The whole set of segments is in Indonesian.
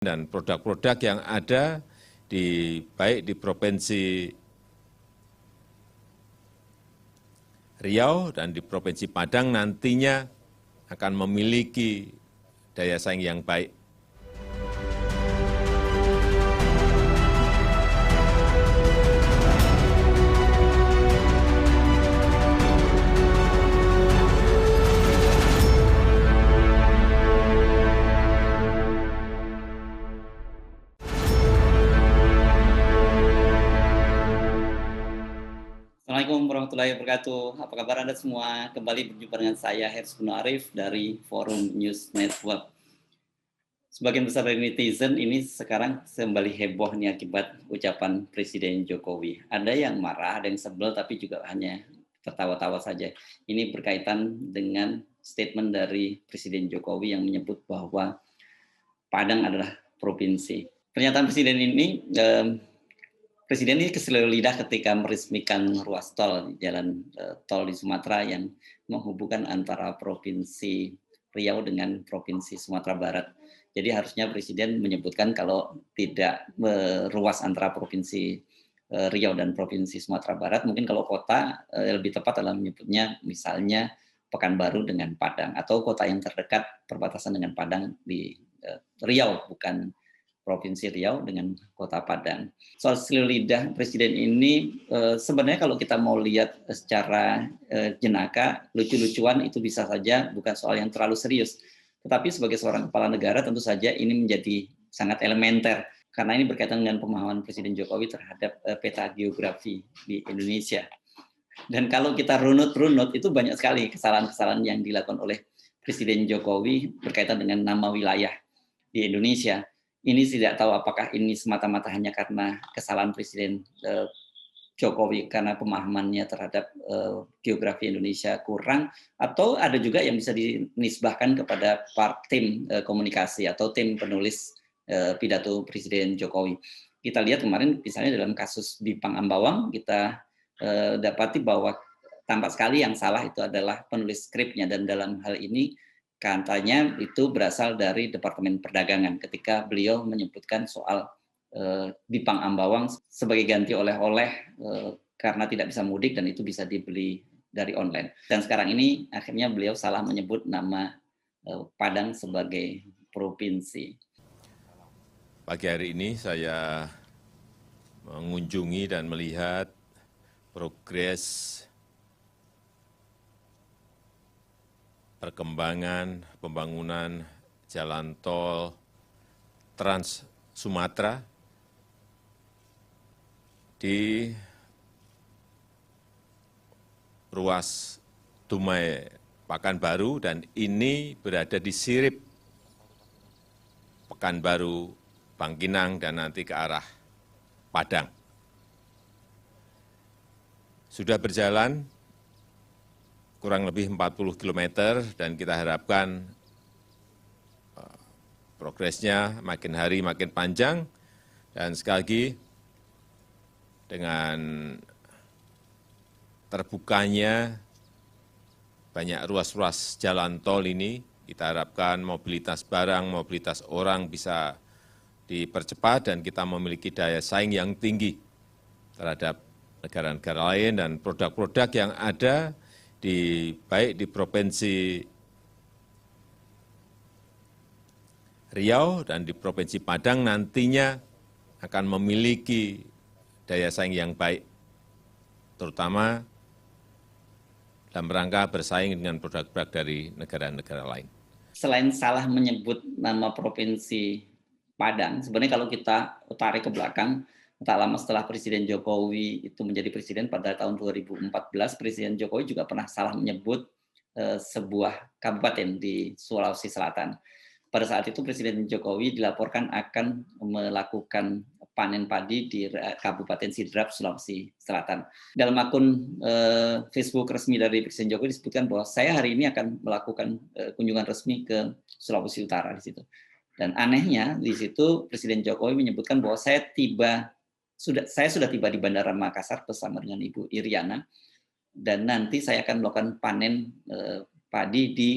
dan produk-produk yang ada baik di Provinsi Riau dan di Provinsi Padang nantinya akan memiliki daya saing yang baik. Assalamualaikum warahmatullahi wabarakatuh. Apa kabar Anda semua? Kembali berjumpa dengan saya, Hersy Arif dari Forum News Network. Sebagian besar dari netizen ini sekarang kembali heboh nih akibat ucapan Presiden Jokowi. Ada yang marah, ada yang sebel, tapi juga hanya tertawa-tawa saja. Ini berkaitan dengan statement dari Presiden Jokowi yang menyebut bahwa Padang adalah provinsi. Pernyataan Presiden ini Presiden ini keselio lidah ketika meresmikan ruas tol jalan tol di Sumatera yang menghubungkan antara Provinsi Riau dengan Provinsi Sumatera Barat. Jadi harusnya Presiden menyebutkan kalau tidak meruas antara Provinsi Riau dan Provinsi Sumatera Barat, mungkin kalau kota lebih tepat adalah menyebutnya misalnya Pekanbaru dengan Padang, atau kota yang terdekat perbatasan dengan Padang di Riau, bukan Provinsi Riau dengan Kota Padang. Soal selio lidah Presiden ini sebenarnya kalau kita mau lihat secara jenaka, lucu-lucuan itu bisa saja bukan soal yang terlalu serius. Tetapi sebagai seorang kepala negara tentu saja ini menjadi sangat elementer karena ini berkaitan dengan pemahaman Presiden Jokowi terhadap peta geografi di Indonesia. Dan kalau kita runut-runut itu banyak sekali kesalahan-kesalahan yang dilakukan oleh Presiden Jokowi berkaitan dengan nama wilayah di Indonesia. Ini tidak tahu apakah ini semata-mata hanya karena kesalahan Presiden Jokowi karena pemahamannya terhadap geografi Indonesia kurang, atau ada juga yang bisa dinisbahkan kepada tim komunikasi atau tim penulis pidato Presiden Jokowi. Kita lihat kemarin misalnya dalam kasus Bipang Ambawang, kita dapati bahwa tampak sekali yang salah itu adalah penulis skripnya, dan dalam hal ini katanya itu berasal dari Departemen Perdagangan ketika beliau menyebutkan soal Bipang Ambawang sebagai ganti oleh-oleh karena tidak bisa mudik dan itu bisa dibeli dari online. Dan sekarang ini akhirnya beliau salah menyebut nama Padang sebagai provinsi. Pagi hari ini saya mengunjungi dan melihat progres perkembangan pembangunan jalan tol Trans Sumatera di ruas Dumai Pekanbaru, dan ini berada di sirip Pekanbaru, Bangkinang, dan nanti ke arah Padang. Sudah berjalan kurang lebih 40 km dan kita harapkan progresnya makin hari makin panjang, dan sekali lagi dengan terbukanya banyak ruas-ruas jalan tol ini, kita harapkan mobilitas barang, mobilitas orang bisa dipercepat dan kita memiliki daya saing yang tinggi terhadap negara-negara lain, dan produk-produk yang ada baik di Provinsi Riau dan di Provinsi Padang nantinya akan memiliki daya saing yang baik, terutama dalam rangka bersaing dengan produk-produk dari negara-negara lain. Selain salah menyebut nama Provinsi Padang, sebenarnya kalau kita tarik ke belakang, tak lama setelah Presiden Jokowi itu menjadi presiden pada tahun 2014, Presiden Jokowi juga pernah salah menyebut sebuah kabupaten di Sulawesi Selatan. Pada saat itu Presiden Jokowi dilaporkan akan melakukan panen padi di Kabupaten Sidrap, Sulawesi Selatan. Dalam akun Facebook resmi dari Presiden Jokowi disebutkan bahwa saya hari ini akan melakukan kunjungan resmi ke Sulawesi Utara di situ. Dan anehnya di situ Presiden Jokowi menyebutkan bahwa saya sudah tiba di Bandara Makassar bersama dengan Ibu Iriana, dan nanti saya akan melakukan panen padi di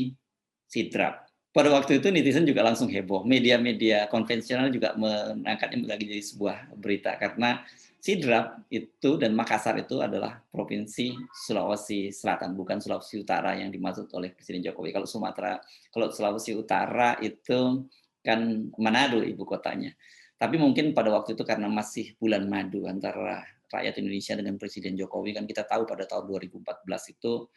Sidrap. pada waktu itu netizen juga langsung heboh. Media-media konvensional juga mengangkatnya lagi jadi sebuah berita karena Sidrap itu dan Makassar itu adalah provinsi Sulawesi Selatan, bukan Sulawesi Utara yang dimaksud oleh Presiden Jokowi. Kalau Sulawesi Utara itu kan Manado ibu kotanya. Tapi mungkin pada waktu itu karena masih bulan madu antara rakyat Indonesia dengan Presiden Jokowi, kan kita tahu pada tahun 2014 itu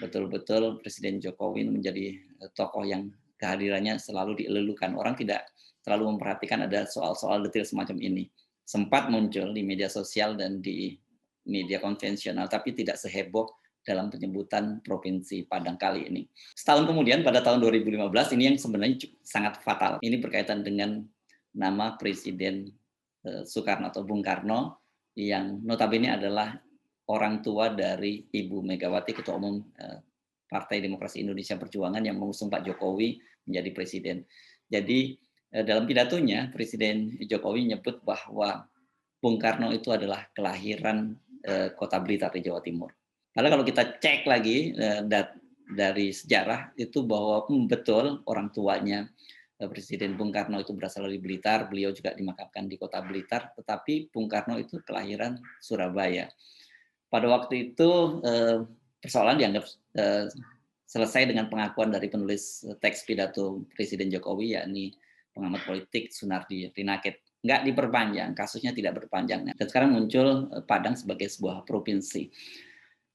betul-betul Presiden Jokowi menjadi tokoh yang kehadirannya selalu dielelukan. Orang tidak terlalu memperhatikan ada soal-soal detail semacam ini. Sempat muncul di media sosial dan di media konvensional, tapi tidak seheboh dalam penyebutan Provinsi Padang kali ini. Setahun kemudian pada tahun 2015 ini yang sebenarnya sangat fatal. Ini berkaitan dengan nama Presiden Soekarno atau Bung Karno yang notabene adalah orang tua dari Ibu Megawati, Ketua Umum Partai Demokrasi Indonesia Perjuangan yang mengusung Pak Jokowi menjadi presiden. Jadi dalam pidatonya Presiden Jokowi menyebut bahwa Bung Karno itu adalah kelahiran Kota Blitar di Jawa Timur. Lalu kalau kita cek lagi dari sejarah itu bahwa betul orang tuanya Presiden Bung Karno itu berasal dari Blitar, beliau juga dimakamkan di Kota Blitar, tetapi Bung Karno itu kelahiran Surabaya. Pada waktu itu persoalan dianggap selesai dengan pengakuan dari penulis teks pidato Presiden Jokowi, yakni pengamat politik Sunardi Rinaket. Nggak diperpanjang, kasusnya tidak berpanjang. Dan sekarang muncul Padang sebagai sebuah provinsi.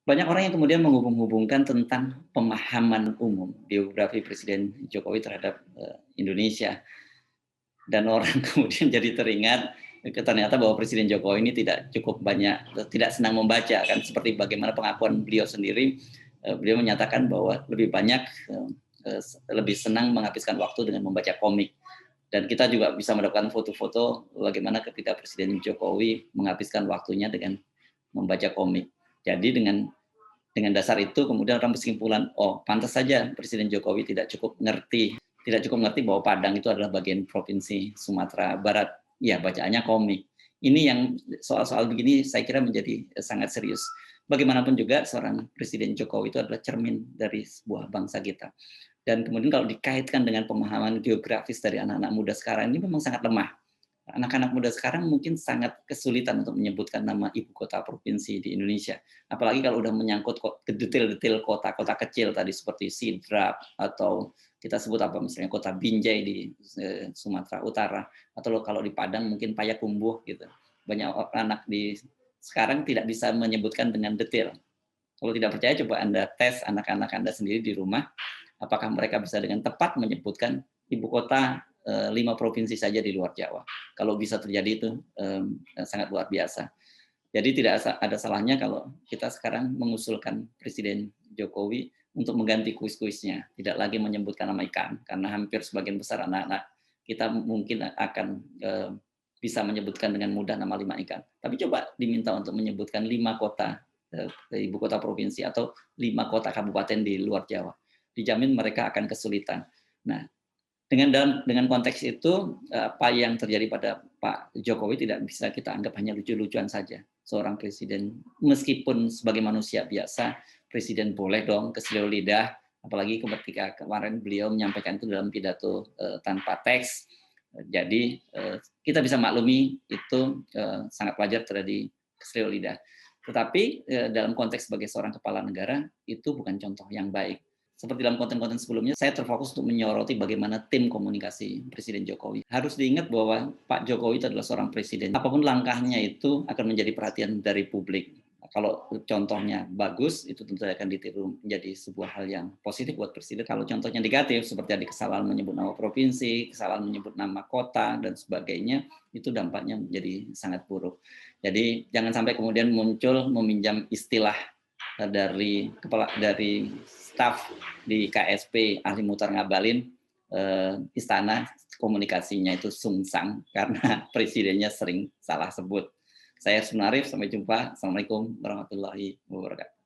Banyak orang yang kemudian menghubung-hubungkan tentang pemahaman umum biografi Presiden Jokowi terhadap Indonesia. Dan orang kemudian jadi teringat ternyata bahwa Presiden Jokowi ini tidak senang membaca, kan seperti bagaimana pengakuan beliau sendiri. Beliau menyatakan bahwa lebih senang menghabiskan waktu dengan membaca komik. Dan kita juga bisa mendapatkan foto-foto bagaimana ketika Presiden Jokowi menghabiskan waktunya dengan membaca komik. Jadi dengan dasar itu kemudian orang berkesimpulan, oh pantas saja Presiden Jokowi tidak cukup ngerti bahwa Padang itu adalah bagian provinsi Sumatera Barat. Ya, bacaannya komik. Ini yang soal-soal begini saya kira menjadi sangat serius. Bagaimanapun juga seorang Presiden Jokowi itu adalah cermin dari sebuah bangsa kita. Dan kemudian kalau dikaitkan dengan pemahaman geografis dari anak-anak muda sekarang ini memang sangat lemah. Anak-anak muda sekarang mungkin sangat kesulitan untuk menyebutkan nama ibu kota provinsi di Indonesia. Apalagi kalau udah menyangkut detail-detail kota-kota kecil tadi seperti Sidrap atau kita sebut apa misalnya kota Binjai di Sumatera Utara, atau kalau di Padang mungkin Payakumbuh gitu. Banyak anak di sekarang tidak bisa menyebutkan dengan detail. Kalau tidak percaya coba Anda tes anak-anak Anda sendiri di rumah, apakah mereka bisa dengan tepat menyebutkan ibu kota 5 provinsi saja di luar Jawa. Kalau bisa terjadi itu sangat luar biasa. Jadi tidak ada salahnya kalau kita sekarang mengusulkan Presiden Jokowi untuk mengganti kuis-kuisnya, tidak lagi menyebutkan nama ikan, karena hampir sebagian besar anak-anak kita mungkin akan bisa menyebutkan dengan mudah nama 5 ikan. Tapi coba diminta untuk menyebutkan 5 kota ibu kota provinsi atau 5 kota kabupaten di luar Jawa. Dijamin mereka akan kesulitan. Nah, dengan konteks itu apa yang terjadi pada Pak Jokowi tidak bisa kita anggap hanya lucu-lucuan saja. Seorang presiden meskipun sebagai manusia biasa, presiden boleh dong keselio lidah, apalagi ketika kemarin beliau menyampaikan itu dalam pidato tanpa teks. Jadi kita bisa maklumi itu sangat wajar terjadi keselio lidah. Tetapi dalam konteks sebagai seorang kepala negara itu bukan contoh yang baik. Seperti dalam konten-konten sebelumnya, saya terfokus untuk menyoroti bagaimana tim komunikasi Presiden Jokowi. Harus diingat bahwa Pak Jokowi itu adalah seorang presiden. Apapun langkahnya itu akan menjadi perhatian dari publik. Kalau contohnya bagus, itu tentu akan ditiru menjadi sebuah hal yang positif buat presiden. Kalau contohnya negatif, seperti ada kesalahan menyebut nama provinsi, kesalahan menyebut nama kota, dan sebagainya, itu dampaknya menjadi sangat buruk. Jadi jangan sampai kemudian muncul meminjam istilah dari staf di KSP ahli mutar ngabalin istana komunikasinya itu sungsang karena presidennya sering salah sebut. Saya Sunarif, sampai jumpa. Assalamualaikum warahmatullahi wabarakatuh.